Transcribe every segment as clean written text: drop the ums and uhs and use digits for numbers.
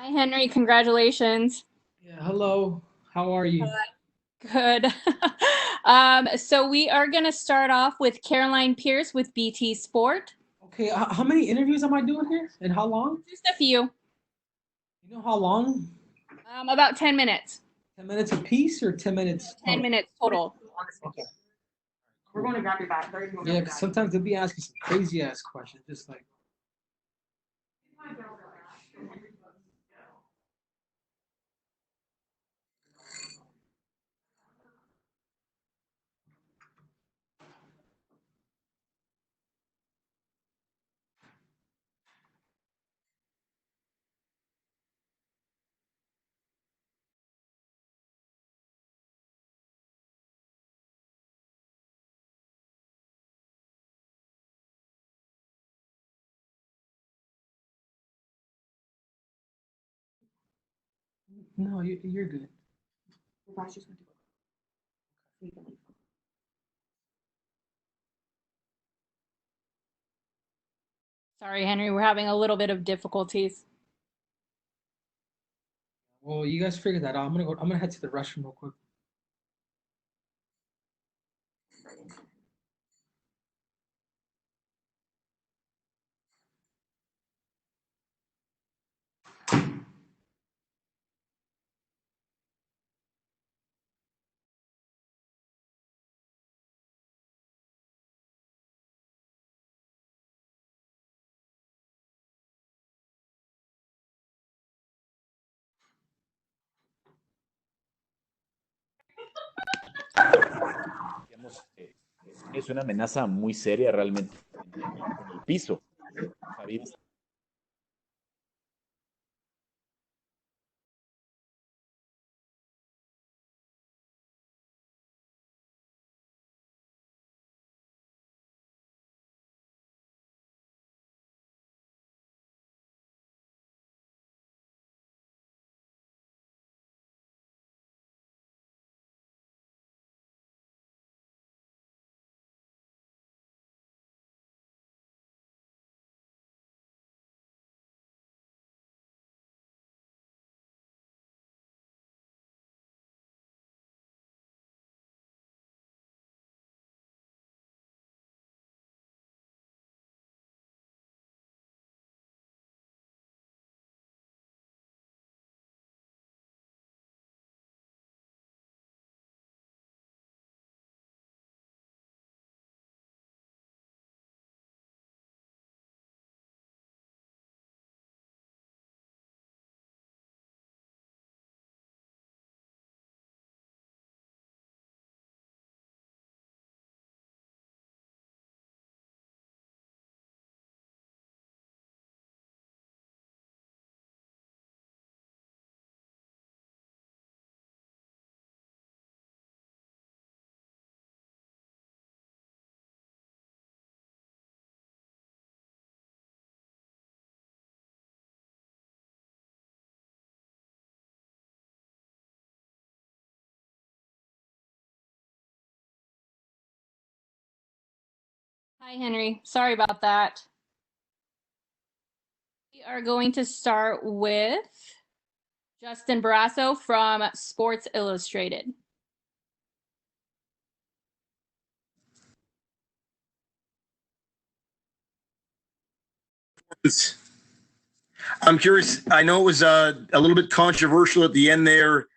Hi, Henry. Congratulations. Yeah, hello. How are you? Good. So we are going to start off with Caroline Pierce with BT Sport. Okay, how many interviews am I doing here? And how long? Just a few, You know how long? about 10 minutes. 10 minutes a piece or 10 minutes 10 total? minutes total. Okay. We're going to grab your bag. Yeah, because sometimes they'll be asking some crazy ass questions, just like, no, you're good. Sorry, Henry. We're having a little bit of difficulties. Well, you guys figure that out. I'm gonna head to the restroom real quick. Digamos, es una amenaza muy seria realmente en el piso. ¿Sabías? Hi, Henry. Sorry about that. We are going to start with Justin Barroso from Sports Illustrated. I'm curious. I know it was a little bit controversial at the end there.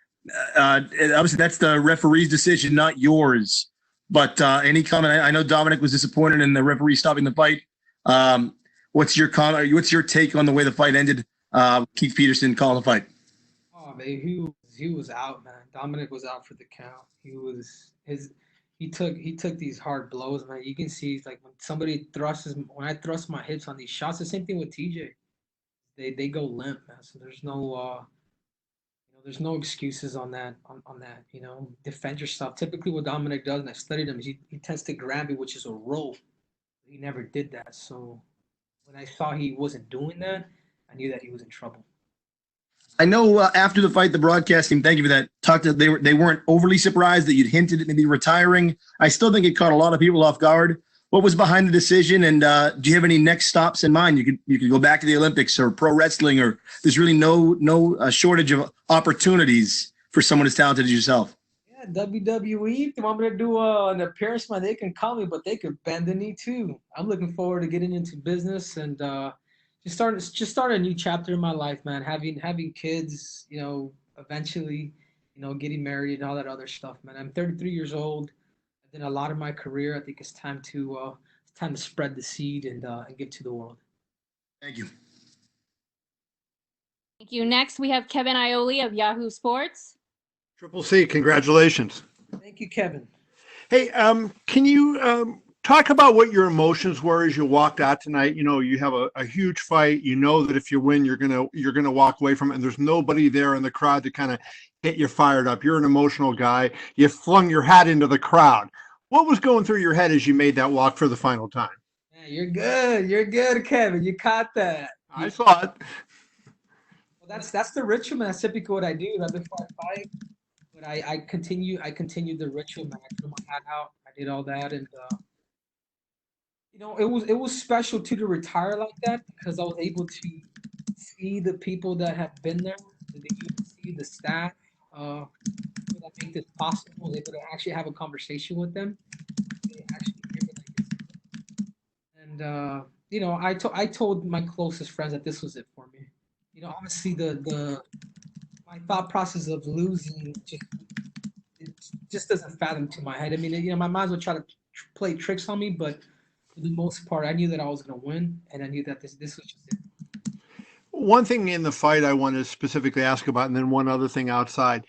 Obviously, that's the referee's decision, not yours. But any comment? I know Dominic was disappointed in the referee stopping the fight. What's your comment? What's your take on the way the fight ended? Keith Peterson calling the fight. Oh man, he was out, man. Dominic was out for the count. He took these hard blows, man. You can see like when I thrust my hips on these shots, the same thing with TJ. They go limp, man. So there's no excuses on that. Defend yourself. Typically, what Dominic does, and I studied him, is he tends to grab you, which is a roll. He never did that. So when I saw he wasn't doing that, I knew that he was in trouble. I know after the fight, the broadcast team, thank you for that. They weren't overly surprised that you'd hinted at maybe retiring. I still think it caught a lot of people off guard. what was behind the decision, and do you have any next stops in mind? You could go back to the Olympics or pro wrestling, or there's really no shortage of opportunities for someone as talented as yourself. Yeah, WWE. If they want me to do an appearance, man, they can call me, but they could bend the knee too. I'm looking forward to getting into business and just start a new chapter in my life, man. Having kids, eventually, getting married and all that other stuff, man. I'm 33 years old. I've done a lot of my career. I think it's time to spread the seed and give to the world. Thank you. Thank you. Next, we have Kevin Ioli of Yahoo Sports. Triple C, congratulations. Thank you, Kevin. Hey, can you talk about what your emotions were as you walked out tonight? You have a huge fight. You know that if you win, you're gonna walk away from it, and there's nobody there in the crowd to kind of get you fired up. You're an emotional guy. You flung your hat into the crowd. What was going through your head as you made that walk for the final time? Man, you're good. You're good, Kevin. You caught that. I saw it. Well, that's the ritual, man. That's typically what I do. Right before I fight. But I continued the ritual, man. I threw my hat out. I did all that, and it was special too to retire like that because I was able to see the people that have been there, the UFC, the staff, that make this possible. I was able to actually have a conversation with them. They actually hear what I get. And I told my closest friends that this was it for me. Obviously my thought process of losing just doesn't fathom to my head. I mean, my mind will try to play tricks on me, but for the most part, I knew that I was going to win, and I knew that this was just it. One thing in the fight I want to specifically ask about, and then one other thing outside.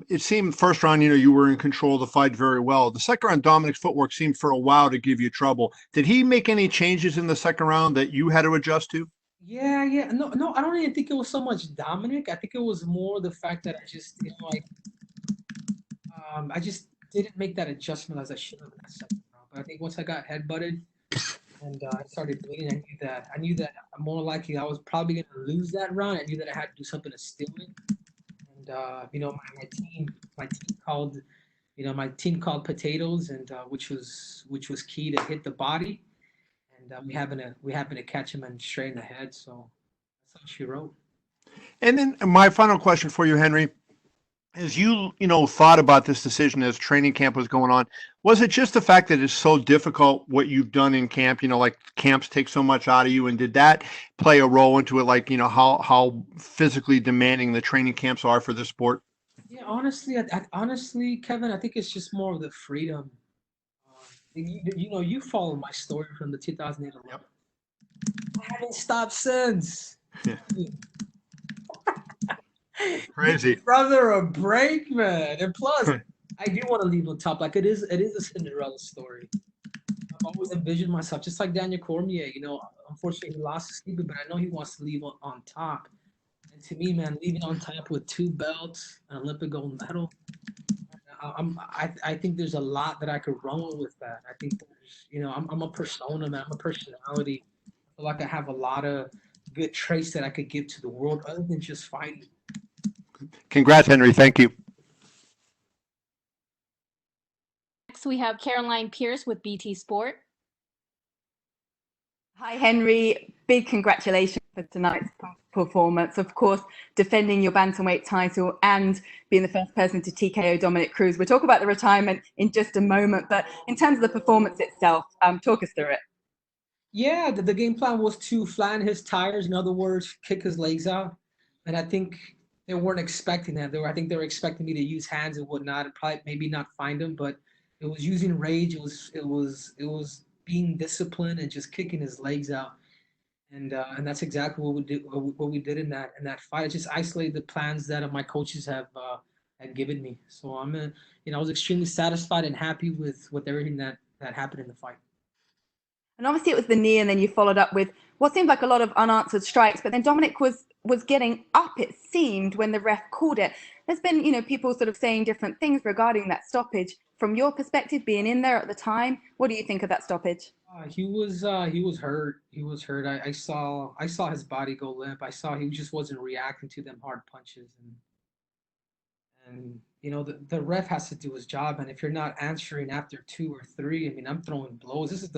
It seemed first round, you were in control of the fight very well. The second round, Dominick's footwork seemed for a while to give you trouble. Did he make any changes in the second round that you had to adjust to? Yeah. No, I don't even think it was so much Dominick. I think it was more the fact that I just, I just didn't make that adjustment as I should have in that second round. But I think once I got headbutted and I started bleeding, I knew that more likely I was probably going to lose that round. I knew that I had to do something to steal it. And my team called potatoes, and which was key to hit the body. And we happened to catch him and straight in the head. So that's how she wrote. And then my final question for you, Henry, as you thought about this decision as training camp was going on, was it just the fact that it's so difficult what you've done in camp? Like camps take so much out of you, and did that play a role into it? Like how physically demanding the training camps are for the sport? Yeah, honestly, Kevin, I think it's just more of the freedom. You follow my story from the 2008 Olympics. Yep. I haven't stopped since. Yeah. Crazy. Brother, a break, man. And plus, I do want to leave on top. Like it is a Cinderella story. I've always envisioned myself just like Daniel Cormier. Unfortunately, he lost his sleeper, but I know he wants to leave on top. And to me, man, leaving on top with 2 belts, an Olympic gold medal. I think there's a lot that I could run with that. I think I'm a persona, man. I'm a personality. I feel like I have a lot of good traits that I could give to the world other than just fighting. Congrats, Henry. Thank you. Next, we have Caroline Pierce with BT Sport. Hi, Henry. Big congratulations for tonight's performance. Of course, defending your bantamweight title and being the first person to TKO Dominick Cruz. We'll talk about the retirement in just a moment, but in terms of the performance itself, talk us through it. Yeah, the game plan was to flatten his tires. In other words, kick his legs out. And I think they weren't expecting that. I think they were expecting me to use hands and whatnot, and probably maybe not find him. But it was using rage. It was being disciplined and just kicking his legs out. And that's exactly what we did in that fight. I just isolated the plans that my coaches had given me. So I was extremely satisfied and happy with everything that happened in the fight. And obviously it was the knee, and then you followed up with what seemed like a lot of unanswered strikes, but then Dominick was getting up, it seemed, when the ref called it. There's been, people sort of saying different things regarding that stoppage. From your perspective, being in there at the time, what do you think of that stoppage? He was hurt. He was hurt. I saw his body go limp. I saw he just wasn't reacting to them hard punches, and the ref has to do his job. And if you're not answering after 2 or 3, I mean, I'm throwing blows. This is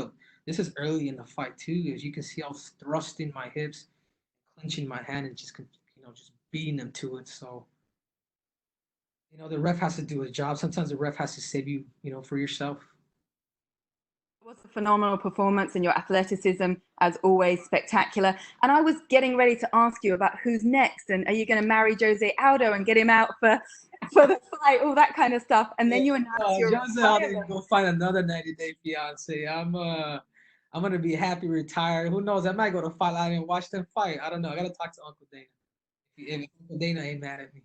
this is early in the fight too. As you can see, I was thrusting my hips, clenching my hand, and just just beating them to it. So the ref has to do his job. Sometimes the ref has to save you, for yourself. It was a phenomenal performance, and your athleticism, as always, spectacular. And I was getting ready to ask you about who's next, and are you going to marry Jose Aldo and get him out for the fight, all that kind of stuff. And then you announced your Jose Aldo go find another 90-day fiance. I'm gonna be happy retired. Who knows? I might go to Fight Line and watch them fight. I don't know. I gotta talk to Uncle Dana. If Uncle Dana ain't mad at me.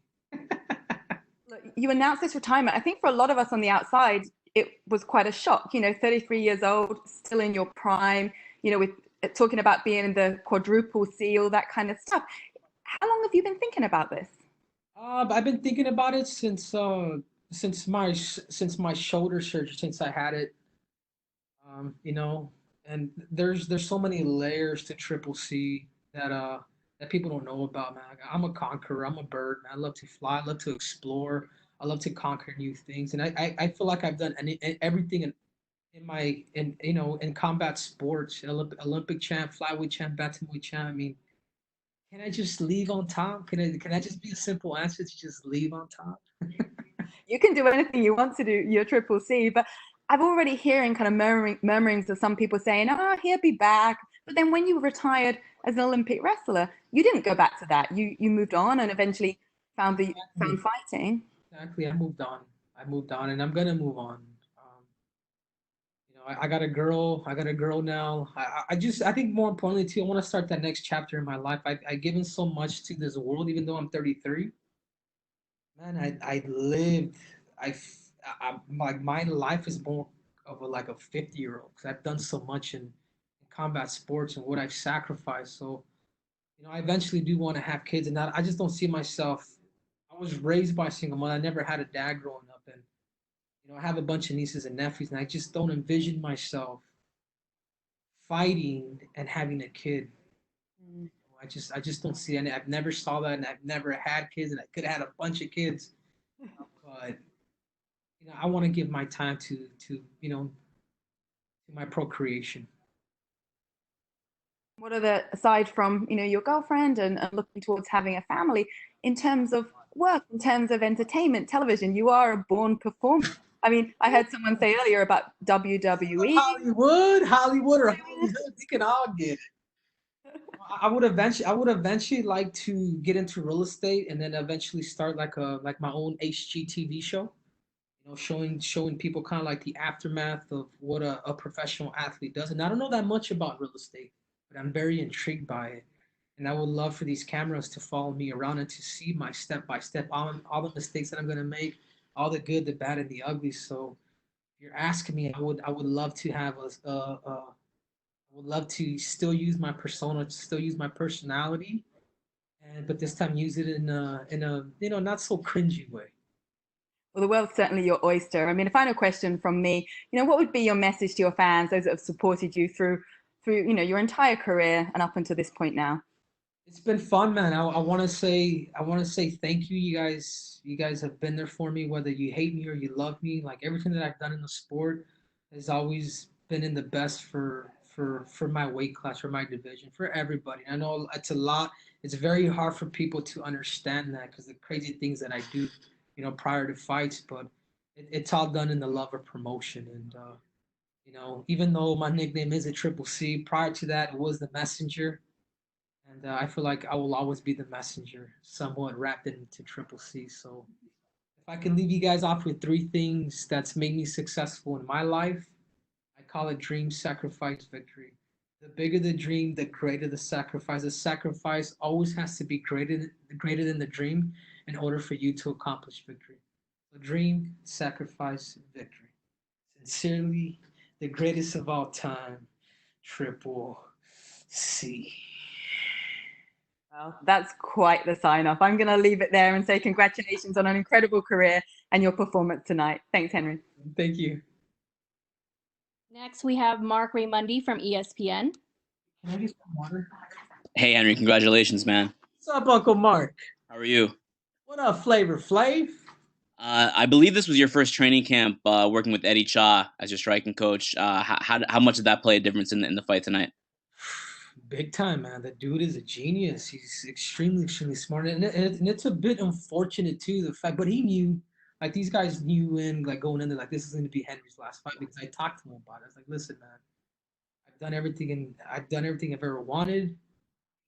Look, you announced this retirement. I think for a lot of us on the outside, it was quite a shock. 33 years old, still in your prime. With talking about being in the quadruple C, all that kind of stuff. How long have you been thinking about this? I've been thinking about it since my shoulder surgery, since I had it. And there's so many layers to Triple C that people don't know about, man. I'm a conqueror. I'm a bird, man. I love to fly. I love to explore. I love to conquer new things, and I feel like I've done everything in combat sports. Olympic champ, flyweight champ, bantamweight champ. I mean, can I just leave on top? Can I just be a simple answer to just leave on top? You can do anything you want to do. You're Triple C, but I'm already hearing kind of murmurings of some people saying, he'll be back. But then when you retired as an Olympic wrestler, you didn't go back to that. You moved on and eventually found fighting. Exactly. I moved on, and I'm gonna move on. I got a girl. I got a girl now. I think more importantly too, I want to start that next chapter in my life. I've given so much to this world, even though I'm 33. Man, I lived. Like my life is more of like a 50-year-old because I've done so much in combat sports and what I've sacrificed. So, I eventually do want to have kids, and I just don't see myself. I was raised by a single mother. I never had a dad growing up, and I have a bunch of nieces and nephews, and I just don't envision myself fighting and having a kid. I just don't see any. I've never saw that, and I've never had kids, and I could have had a bunch of kids, but I want to give my time to my procreation. What are aside from your girlfriend and looking towards having a family, in terms of work, in terms of entertainment, television, you are a born performer. I mean, I heard someone say earlier about WWE. Hollywood, or Hollywood, we can all get it. I would eventually like to get into real estate and then eventually start like my own HGTV show. Showing people kind of like the aftermath of what a professional athlete does. And I don't know that much about real estate, but I'm very intrigued by it. And I would love for these cameras to follow me around and to see my step by step, all the mistakes that I'm gonna make, all the good, the bad, and the ugly. So if you're asking me, I would love to have I would love to still use my persona, still use my personality, but this time use it in a not so cringy way. Well, the world's certainly your oyster. I mean, a final question from me. What would be your message to your fans, those that have supported you through your entire career and up until this point now? It's been fun, man. I want to say thank you. You guys have been there for me, whether you hate me or you love me. Like everything that I've done in the sport has always been in the best for my weight class, for my division, for everybody. I know it's a lot. It's very hard for people to understand that because the crazy things that I do, prior to fights, but it's all done in the love of promotion. And even though my nickname is a Triple C, prior to that it was the Messenger. And I feel like I will always be the messenger, somewhat wrapped into Triple C. So if I can leave you guys off with 3 things that's made me successful in my life, I call it dream, sacrifice, victory. The bigger the dream, the greater the sacrifice. The sacrifice always has to be greater than the dream in order for you to accomplish victory. So dream, sacrifice, victory. Sincerely, the greatest of all time, Triple C. Well, that's quite the sign off. I'm going to leave it there and say congratulations on an incredible career and your performance tonight. Thanks, Henry. Thank you. Next, we have Mark Raymundi from ESPN. Can I get some water? Hey, Henry, congratulations, man. What's up, Uncle Mark? How are you? What up, Flavor Flav? I believe this was your first training camp working with Eddie Cha as your striking coach. How much did that play a difference in the fight tonight? Big time, man. The dude is a genius. He's extremely smart, and it's a bit unfortunate too. The fact, but he knew, like these guys knew in like going into like this is going to be Henry's last fight because I talked to him about it. I was like, listen, man, I've done everything I've ever wanted,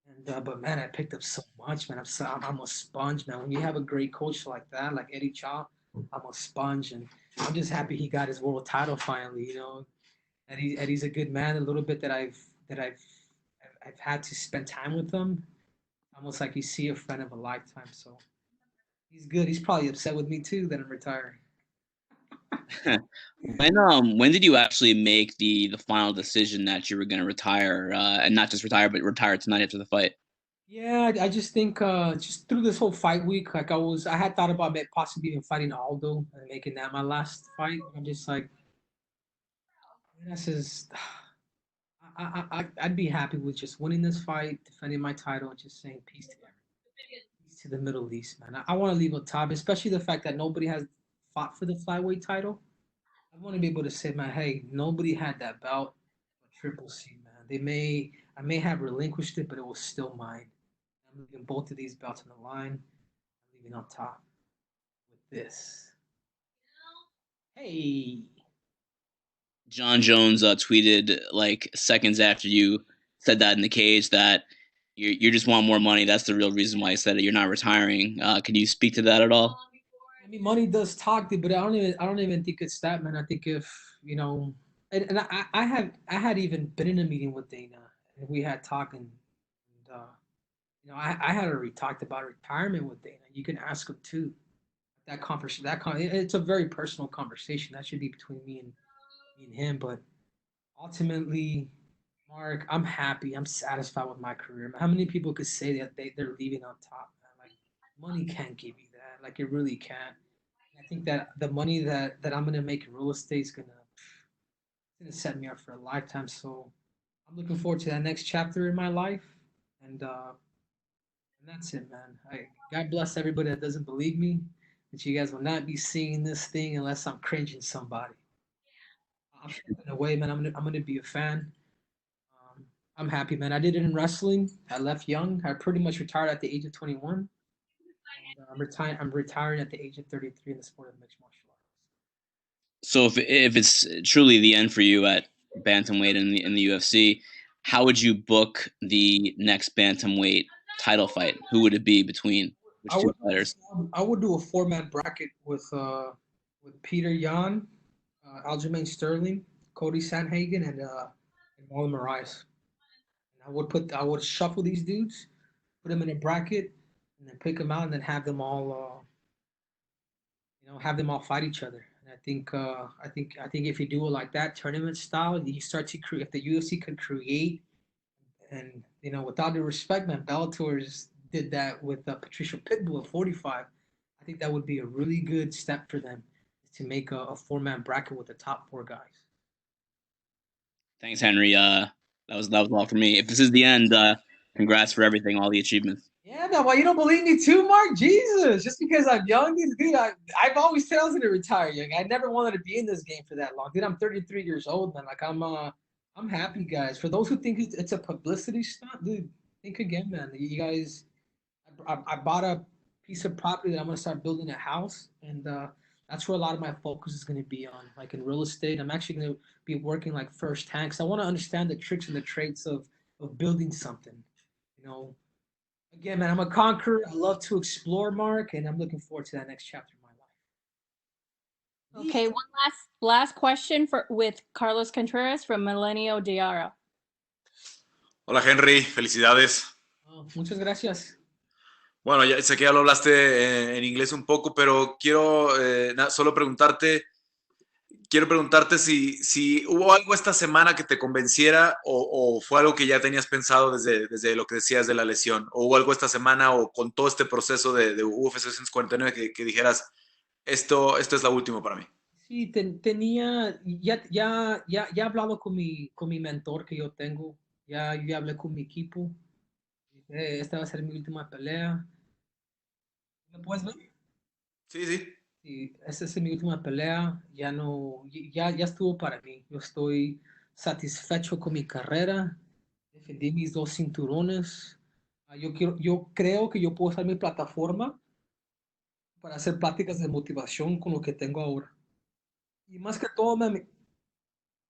and but man, I picked up so much, man. I'm a sponge, man. When you have a great coach like that, like Eddie Cha, I'm a sponge, and I'm just happy he got his world title finally. You know, Eddie's a good man. A little bit that I've had to spend time with him, almost like you see a friend of a lifetime. So he's good. He's probably upset with me too that I'm retiring. When did you actually make the final decision that you were going to retire, and not just retire, but retire tonight after the fight? Yeah, I just think just through this whole fight week, like I had thought about possibly even fighting Aldo and making that my last fight. I'm just like, this is. I'd be happy with just winning this fight, defending my title, and just saying peace to everyone. Peace to the Middle East, man. I want to leave on top, especially the fact that nobody has fought for the flyweight title. I want to be able to say, man, hey, nobody had that belt, but Triple C, man. I may have relinquished it, but it was still mine. I'm leaving both of these belts on the line. I'm leaving on top with this. Hey. John Jones tweeted like seconds after you said that in the cage that you just want more money. That's the real reason why you said it. You're not retiring. Can you speak to that at all? I mean, money does talk, but I don't even think it's that, man. I think if you know, and I had even been in a meeting with Dana, and we had talking, and you know, I had already talked about retirement with Dana. You can ask him too. That conversation, it's a very personal conversation. That should be between me and him. But ultimately, Mark, I'm happy. I'm satisfied with my career. How many people could say that they're leaving on top, man? Like money can't give you that. Like it really can't. I think that the money that I'm gonna make in real estate is gonna set me up for a lifetime. So I'm looking forward to that next chapter in my life, and that's it, man. God bless everybody that doesn't believe me, but you guys will not be seeing this thing unless I'm cringing somebody. I'm stepping away, man. I'm gonna be a fan. I'm happy, man. I did it in wrestling. I left young. I pretty much retired at the age of 21. And, I'm retiring at the age of 33 in the sport of mixed martial arts. So if it's truly the end for you at bantamweight in the UFC, how would you book the next bantamweight title fight? Who would it be between which two fighters? I would do a 4-man bracket with Peter Yan, Aljamain Sterling, Cody Sanhagen, and Marlon Reyes. And I would shuffle these dudes, put them in a bracket, and then pick them out, and then have them all have them all fight each other. And I think if you do it like that, tournament style, you start to create. If the UFC could create, and without the respect, man, Bellator did that with Patricia Pitbull at 45. I think that would be a really good step for them to make a 4-man bracket with the top 4 guys. Thanks, Henry. That was all for me. If this is the end, congrats for everything, all the achievements. Yeah, man. Well, you don't believe me too, Mark? Jesus, just because I'm young, dude. I've always said I was gonna retire young. I never wanted to be in this game for that long, dude. I'm 33 years old, man. Like I'm happy, guys. For those who think it's a publicity stunt, dude, think again, man. You guys, I bought a piece of property that I'm gonna start building a house, and that's where a lot of my focus is gonna be on, like in real estate. I'm actually gonna be working like firsthand because I want to understand the tricks and the traits of building something, you know. Again, man, I'm a conqueror. I love to explore, Mark, and I'm looking forward to that next chapter of my life. Okay, one last question with Carlos Contreras from Milenio Diara. Hola Henry, felicidades. Muchas gracias. Bueno, ya sé que ya lo hablaste en inglés un poco, pero quiero solo preguntarte si hubo algo esta semana que te convenciera o fue algo que ya tenías pensado desde lo que decías de la lesión, o hubo algo esta semana o con todo este proceso de UFC 249 que dijeras, esto es la última para mí. Sí, ya he hablado con mi mentor que yo tengo, ya hablé con mi equipo, esta va a ser mi última pelea. ¿Me puedes ver? Sí. Sí, esa es mi última pelea. Ya no, ya estuvo para mí. Yo estoy satisfecho con mi carrera. Defendí mis 2 cinturones. Yo creo que yo puedo usar mi plataforma para hacer pláticas de motivación con lo que tengo ahora. Y más que todo,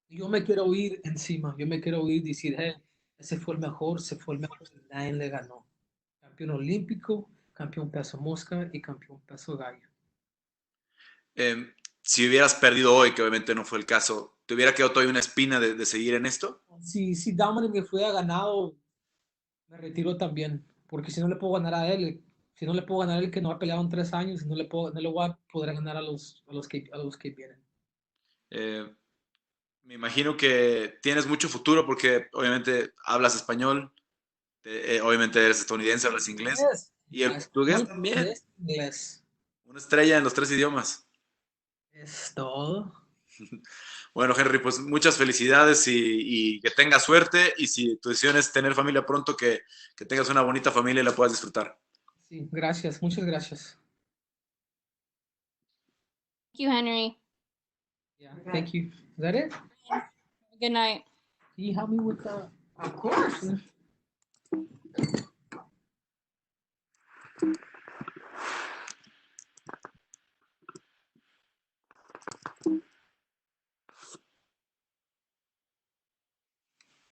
yo me quiero ir encima. Yo me quiero ir y decir, hey, ese fue el mejor, se fue el mejor. Nadie le ganó. Campeón olímpico, campeón peso mosca y campeón peso gallo. Si hubieras perdido hoy, que obviamente no fue el caso, ¿te hubiera quedado todavía una espina de seguir en esto? Si Dominick me fuera ganado, me retiro también, porque si no le puedo ganar a él, si no le puedo ganar a él que no ha peleado en 3 años, no le voy a poder ganar a los que vienen. Eh, Me imagino que tienes mucho futuro porque obviamente hablas español, obviamente eres estadounidense, hablas inglés Inglés, y el portugués español, también. inglés, inglés. Una estrella en los 3 idiomas. Es todo. Bueno, Henry, pues muchas felicidades y que tengas suerte y si tu decisión es tener familia pronto, que tengas una bonita familia y la puedas disfrutar. Sí, gracias, muchas gracias. Thank you, Henry. Yeah, thank you. Is that it? Good night. Can you help me with the, of course.